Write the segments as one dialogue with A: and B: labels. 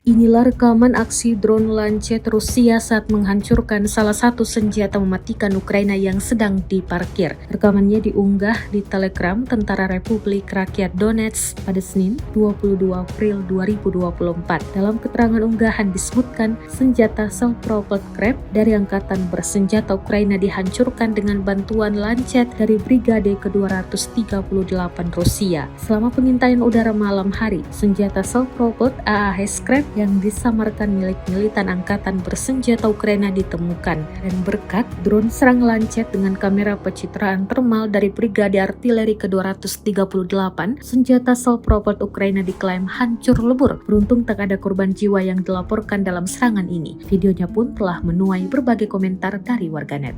A: Inilah rekaman aksi drone Lancet Rusia saat menghancurkan salah satu senjata mematikan Ukraina yang sedang diparkir. Rekamannya diunggah di Telegram Tentara Republik Rakyat Donetsk pada Senin 22 April 2024. Dalam keterangan unggahan disebutkan senjata self-propelled Krep dari Angkatan Bersenjata Ukraina dihancurkan dengan bantuan Lancet dari Brigade ke-238 Rusia. Selama pengintaian udara malam hari, senjata self-propelled AAH Krep yang disamarkan milik militan Angkatan Bersenjata Ukraina ditemukan, dan berkat drone serang Lancet dengan kamera pencitraan thermal dari Brigade Artileri ke-238, senjata self-propelled Ukraina diklaim hancur lebur. Beruntung tak ada korban jiwa yang dilaporkan dalam serangan ini. Videonya pun telah menuai berbagai komentar dari warganet.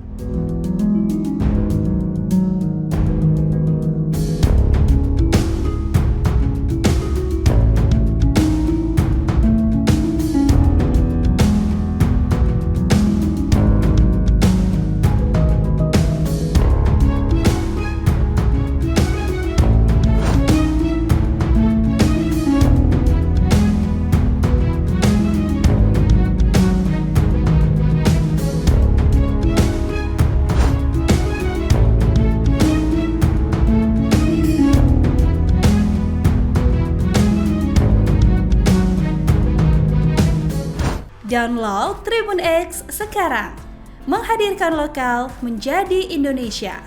B: Download Tribun X sekarang, menghadirkan lokal menjadi Indonesia.